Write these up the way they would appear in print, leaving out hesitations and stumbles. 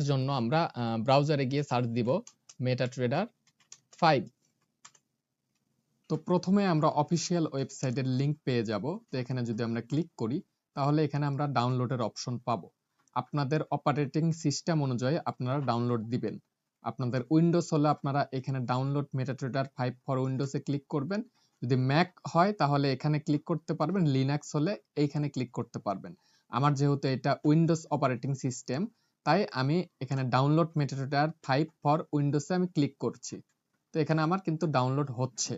জন্য আমরা ব্রাউজারে গিয়ে সার্চ দিব মেটাট্রেডার 5। তো প্রথমে আমরা অফিসিয়াল ওয়েবসাইটের লিংক পেয়ে যাব। তো এখানে যদি আমরা ক্লিক করি তাহলে এখানে আমরা ডাউনলোডের অপশন পাবো। আপনাদের অপারেটিং সিস্টেম অনুযায়ী আপনারা ডাউনলোড দিবেন। আপনাদের উইন্ডোজ হলে আপনারা এখানে ডাউনলোড মেটাট্রেডার 5 ফর উইন্ডোজে ক্লিক করবেন। যদি ম্যাক হয় তাহলে এখানে ক্লিক করতে পারবেন, লিনাক্স হলে এইখানে ক্লিক করতে পারবেন। আমার যেহেতু এটা উইন্ডোজ অপারেটিং সিস্টেম, তাই আমি এখানে ডাউনলোড মেটাট্রেডার 5 ফর উইন্ডোজে আমি ক্লিক করছি। তো এখানে আমার কিন্তু ডাউনলোড হচ্ছে।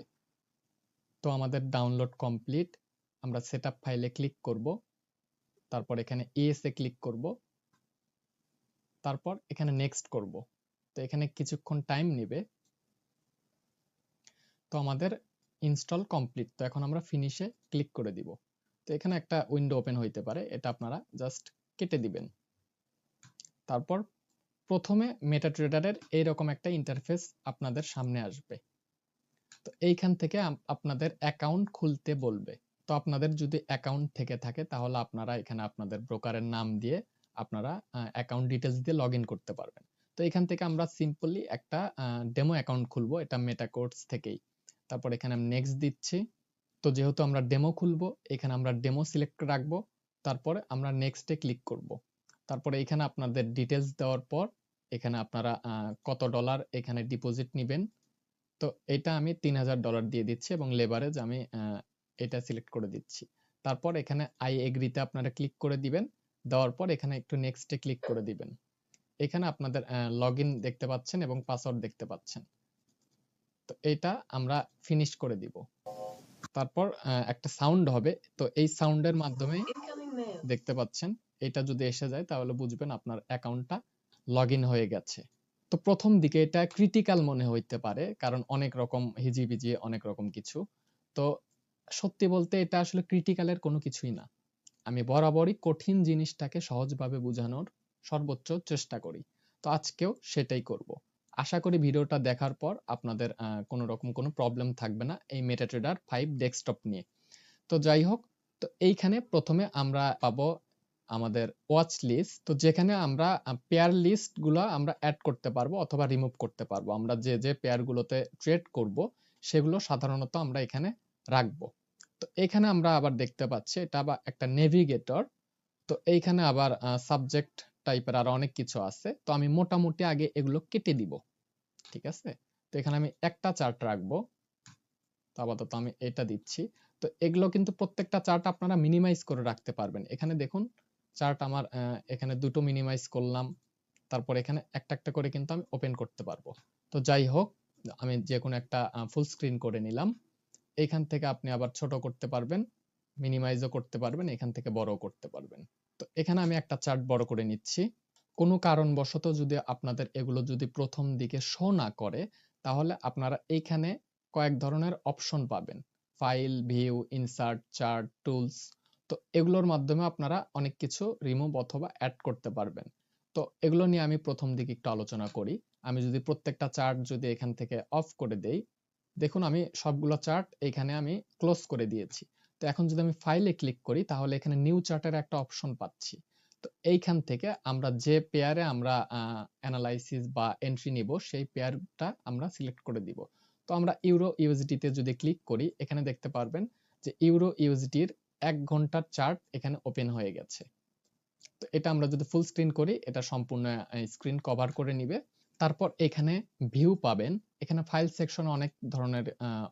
তো আমাদের ডাউনলোড কমপ্লিট। আমরা সেটআপ ফাইলে ক্লিক করব, তারপর এখানে এস এ ক্লিক করব, তারপর এখানে নেক্সট করব। তো এখানে কিছুক্ষণ টাইম নেবে। তো আমাদের ইনস্টল কমপ্লিট। তো এখন আমরা ফিনিশে ক্লিক করে দিব। তো এখানে একটা উইন্ডো ওপেন হইতে পারে, এটা আপনারা জাস্ট কেটে দিবেন। তারপর প্রথমে মেটাট্রেডারের এইরকম একটা ইন্টারফেস আপনাদের সামনে আসবে। তো এইখান থেকে আপনাদের অ্যাকাউন্ট খুলতে বলবে। তো আপনাদের যদি অ্যাকাউন্ট থেকে থাকে তাহলে আপনারা এখানে আপনাদের ব্রোকারের নাম দিয়ে আপনারা অ্যাকাউন্ট ডিটেইলস দিয়ে লগইন করতে পারবেন। তো এখান থেকে আমরা সিম্পলি একটা ডেমো অ্যাকাউন্ট খুলবো, এটা মেটাকোর্স থেকেই। তারপর এখানে আমি নেক্সট দিচ্ছি। তো যেহেতু আমরা ডেমো খুলবো, এখানে আমরা ডেমো সিলেক্ট রাখবো, তারপরে আমরা নেক্সটে ক্লিক করব। তারপরে এখানে আপনাদের ডিটেইলস দেওয়ার পর এখানে আপনারা কত ডলার এখানে ডিপোজিট নেবেন। তো এটা আমি $3000 দিয়ে দিচ্ছি এবং লেভারেজ আমি এটা সিলেক্ট করে দিচ্ছি। তারপর এখানে আই এগ্রিতে আপনারা ক্লিক করে দিবেন। দেওয়ার পর এখানে একটু নেক্সটে ক্লিক করে দিবেন। এখানে আপনাদের লগইন দেখতে পাচ্ছেন এবং পাসওয়ার্ড দেখতে পাচ্ছেন। তো এটা আমরা ফিনিশ করে দিব। তারপর একটা সাউন্ড হবে। তো এই সাউন্ডের মাধ্যমে দেখতে পাচ্ছেন, এটা যদি এসে যায় তাহলে বুঝবেন আপনার অ্যাকাউন্টটা লগইন হয়ে গেছে। তো প্রথম দিকে এটা ক্রিটিক্যাল মনে হইতে পারে, কারণ অনেক রকম হিজিবিজি অনেক রকম কিছু। তো সত্যি বলতে এটা আসলে ক্রিটিক্যালের কোনো কিছুই না। আমি বরাবরই কঠিন জিনিসটাকে সহজভাবে বোঝানোর সর্বোচ্চ চেষ্টা করি। তো আজকেও সেটাই করব। আশা করি ভিডিওটা দেখার পর আপনাদের কোনো রকম কোনো প্রবলেম থাকবে না এই মেটাট্রেডার 5 ডেস্কটপ নিয়ে। তো যাই হোক, তো এইখানে প্রথমে আমরা পাবো আমাদের ওয়াচ লিস্ট। তো যেখানে আমরা পেয়ার লিস্ট গুলো আমরা অ্যাড করতে পারবো অথবা রিমুভ করতে পারবো। আমরা যে যে পেয়ার গুলোতে ট্রেড করব সেগুলো সাধারণত আমরা এখানে রাখবো। তো এখানে আমরা আবার দেখতে পাচ্ছি এটা আবার একটা নেভিগেটর। তো এইখানে আবার সাবজেক্ট টাইপের আরো অনেক কিছু আছে। তো আমি মোটামুটি আগে এগুলো কেটে দিব। ঠিক আছে? তো এখানে আমি একটা চার্ট রাখবো। তো আপাতত আমি এটা দিচ্ছি। তো এগুলো কিন্তু প্রত্যেকটা চার্ট আপনারা মিনিমাইজ করে রাখতে পারবেন। এখানে দেখুন চার্ট আমার এখানে দুটো মিনিমাইজ করলাম। তারপর এখানে একটা একটা করে কিন্তু আমি ওপেন করতে পারবো। তো যাই হোক, আমি যে কোনো একটা ফুল স্ক্রিন করে নিলাম। এখান থেকে আপনি আবার ছোট করতে পারবেন, মিনিমাইজও করতে পারবেন, এখান থেকে বড় করতে পারবেন। তো এখানে আমি একটা চার্ট বড় করে নিচ্ছি। কোনো কারণবশত যদি আপনাদের এগুলো যদি প্রথম দিকে শো না করে, তাহলে আপনারা এইখানে কয়েক ধরনের অপশন পাবেন। File, view, insert, chart, tools. তো এগুলোর মাধ্যমে আপনারা অনেক কিছু রিমুভ অথবা অ্যাড করতে পারবেন। তো এগুলো নিয়ে আমি প্রথম দিকে একটু আলোচনা করি। আমি যদি প্রত্যেকটা চার্ট যদি এখান থেকে অফ করে দেই, দেখুন আমি সবগুলো চার্ট এখানে আমি ক্লোজ করে দিয়েছি। তো এখন যদি আমি ফাইলে ক্লিক করি তাহলে এখানে নিউ চার্টের একটা অপশন পাচ্ছি। তো এইখান থেকে আমরা যে পেয়ারে আমরা অ্যানালাইসিস বা এন্ট্রি নিব সেই পেয়ারটা আমরা সিলেক্ট করে দিব। তো আমরা ইউরো ইউএসডি তে যদি ক্লিক করি এখানে দেখতে পারবেন যে ইউরো ইউএসডির 1 ঘন্টার চার্ট এখানে ওপেন হয়ে গেছে। তো এটা আমরা যদি ফুল স্ক্রিন করি এটা সম্পূর্ণ স্ক্রিন কভার করে নিবে। তারপর এখানে ভিউ পাবেন। এখানে ফাইল সেকশনে অনেক ধরনের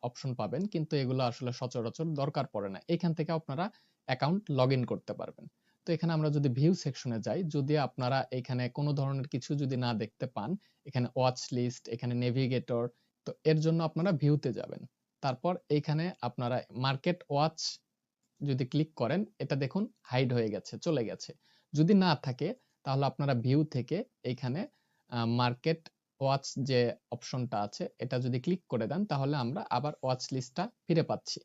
অপশন পাবেন, কিন্তু এগুলো আসলে সচরাচর দরকার পড়ে না। এখান থেকে আপনারা অ্যাকাউন্ট লগইন করতে পারবেন। তো এখানে আমরা যদি ভিউ সেকশনে যাই, যদি আপনারা এখানে কোনো ধরনের কিছু যদি না দেখতে পান, এখানে ওয়াচ লিস্ট, এখানে নেভিগেটর, তো এর জন্য আপনারা ভিউতে যাবেন। তারপর এইখানে আপনারা মার্কেট ওয়াচ যদি ক্লিক করেন, এটা দেখুন হাইড হয়ে গেছে, চলে গেছে। যদি না থাকে তাহলে আপনারা ভিউ থেকে এখানে মার্কেট ওয়াচ যে অপশনটা আছে এটা যদি ক্লিক করে দেন তাহলে আমরা আবার ওয়াচ লিস্টটা ফিরে পাচ্ছি।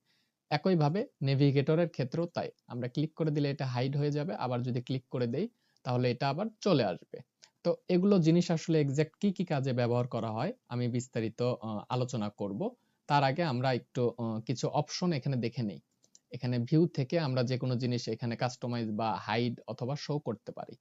একইভাবে নেভিগেটরের ক্ষেত্রেও তাই, আমরা ক্লিক করে দিলে এটা হাইড হয়ে যাবে, আবার যদি ক্লিক করে দেই তাহলে এটা আবার চলে আসবে। তো এগুলো জিনিস আসলে এক্সাক্ট কি কি কাজে ব্যবহার করা হয় আমি বিস্তারিত আলোচনা করব। তার আগে আমরা একটু কিছু অপশন এখানে দেখে নেই। এখানে ভিউ থেকে আমরা যে কোনো জিনিস এখানে কাস্টমাইজ বা হাইড অথবা শো করতে পারি।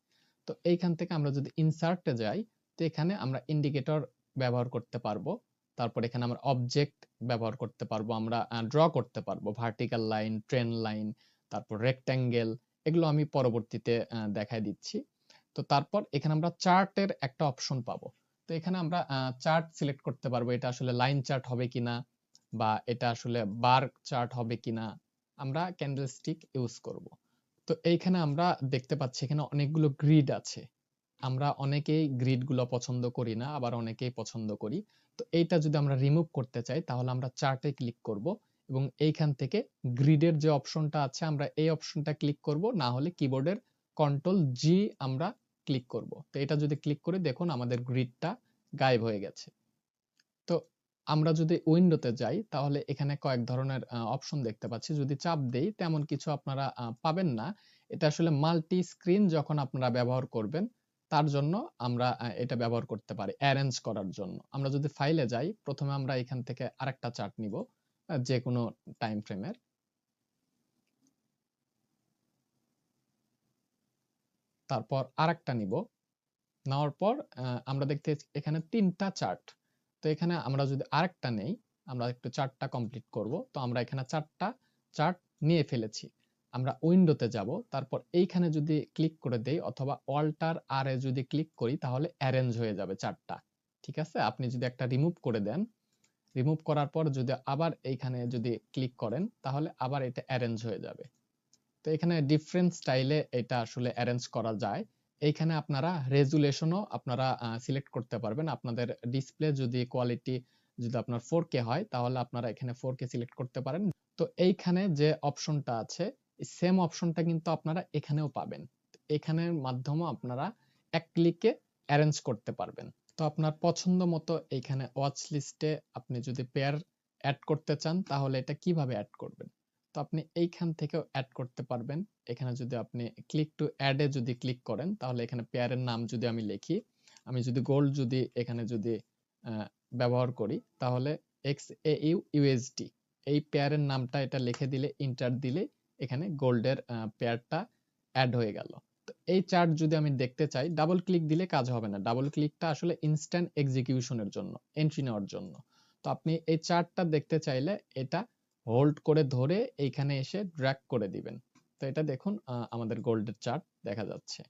তো এইখান থেকে আমরা যদি ইনসার্টে যাই, তো এখানে আমরা ইন্ডিকেটর ব্যবহার করতে পারবো। তারপর এখানে আমরা অবজেক্ট ব্যবহার করতে পারবো, আমরা ড্র করতে পারবো ভার্টিক্যাল লাইন, ট্রেন লাইন, তারপর রেক্ট্যাঙ্গেল, এগুলো আমি পরবর্তীতে দেখায় দিচ্ছি। তো তারপর এখানে আমরা চার্টের একটা অপশন পাবো। তো এখানে আমরা চার্ট সিলেক্ট করতে পারবো, এটা আসলে লাইন চার্ট হবে কিনা বা এটা আসলে বার চার্ট হবে কিনা, আমরা ক্যান্ডেলস্টিক ইউজ করব। তো এইখানে আমরা দেখতে পাচ্ছি এখানে অনেকগুলো গ্রিড আছে। আমরা অনেকেই গ্রিড গুলো পছন্দ করি না, আবার অনেকেই পছন্দ করি। তো এইটা যদি আমরা রিমুভ করতে চাই তাহলে আমরা চার্টে ক্লিক করব এবং এইখান থেকে গ্রিডের যে অপশনটা আছে আমরা এই অপশনটা ক্লিক করব, না হলে কিবোর্ডের কন্ট্রোল জি আমরা ক্লিক করব। তো এটা যদি ক্লিক করে দেখুন আমাদের গ্রিডটা গায়েব হয়ে গেছে। তো আমরা যদি উইন্ডোতে যাই তাহলে এখানে কয়েক ধরনের অপশন দেখতে পাচ্ছি, যদি চাপ দেই তেমন কিছু আপনারা পাবেন না। এটা আসলে মাল্টি স্ক্রিন যখন আপনারা ব্যবহার করবেন তার জন্য আমরা এটা ব্যবহার করতে পারি অ্যারেঞ্জ করার জন্য। আমরা যদি ফাইলে যাই, প্রথমে আমরা এখান থেকে আরেকটা চার্ট নিব যে কোনো টাইম ফ্রেমের। তারপর আরেকটা নিব, নেওয়ার পর আমরা দেখতে এখানে ৩টা চার্ট। তো এখানে আমরা যদি আরেকটা নেই, আমরা একটু চার্টটা কমপ্লিট করব। তো আমরা এখানে 4টা চার্ট নিয়ে ফেলেছি। আমরা উইন্ডোতে যাব, তারপর এইখানে যদি ক্লিক করে দেই অথবা অল্টার আর এ যদি ক্লিক করি তাহলে অ্যারেঞ্জ হয়ে যাবে চার্টটা। ঠিক আছে, আপনি যদি একটা রিমুভ করে দেন, রিমুভ করার পর যদি আবার এইখানে যদি ক্লিক করেন তাহলে আবার এটা অ্যারেঞ্জ হয়ে যাবে। তো এখানে ডিফারেন্ট স্টাইলে এটা আসলে অ্যারেঞ্জ করা যায়। এইখানে আপনারা রেজুলেশনও আপনারা সিলেক্ট করতে পারবেন। আপনাদের ডিসপ্লে যদি কোয়ালিটি যদি আপনার 4K হয় তাহলে আপনারা এখানে 4K সিলেক্ট করতে পারেন। তো এইখানে যে অপশনটা আছে সেম অপশনটা কিন্তু আপনারা এখানেও পাবেন। এখানের মাধ্যমে আপনারা এক ক্লিকে অ্যারেঞ্জ করতে পারবেন। তো আপনার পছন্দ মতো এইখানে ওয়াচ লিস্টে আপনি যদি পেয়ার অ্যাড করতে চান তাহলে এটা কিভাবে অ্যাড করবেন। তো আপনি এইখান থেকেও অ্যাড করতে পারবেন। এখানে যদি আপনি ক্লিক টু অ্যাড এ যদি ক্লিক করেন তাহলে এখানে পেয়ারের নাম যদি আমি লিখি, আমি যদি গোল্ড যদি এখানে যদি ব্যবহার করি তাহলে XAU USD এই পেয়ারের নামটা এটা লিখে দিলে এন্টার দিলে এখানে গোল্ডের পেয়ারটা অ্যাড হয়ে গেল। তো এই চার্ট যদি আমি দেখতে চাই ডাবল ক্লিক দিলে কাজ হবে না, ডাবল ক্লিকটা আসলে ইনস্ট্যান্ট এক্সিকিউশনের জন্য, এন্ট্রি নেওয়ার জন্য। তো আপনি এই চার্টটা দেখতে চাইলে এটা হোল্ড করে ধরে এইখানে এসে ড্র্যাগ করে দিবেন। তো এটা দেখুন আমাদের গোল্ডের চার্ট দেখা যাচ্ছে।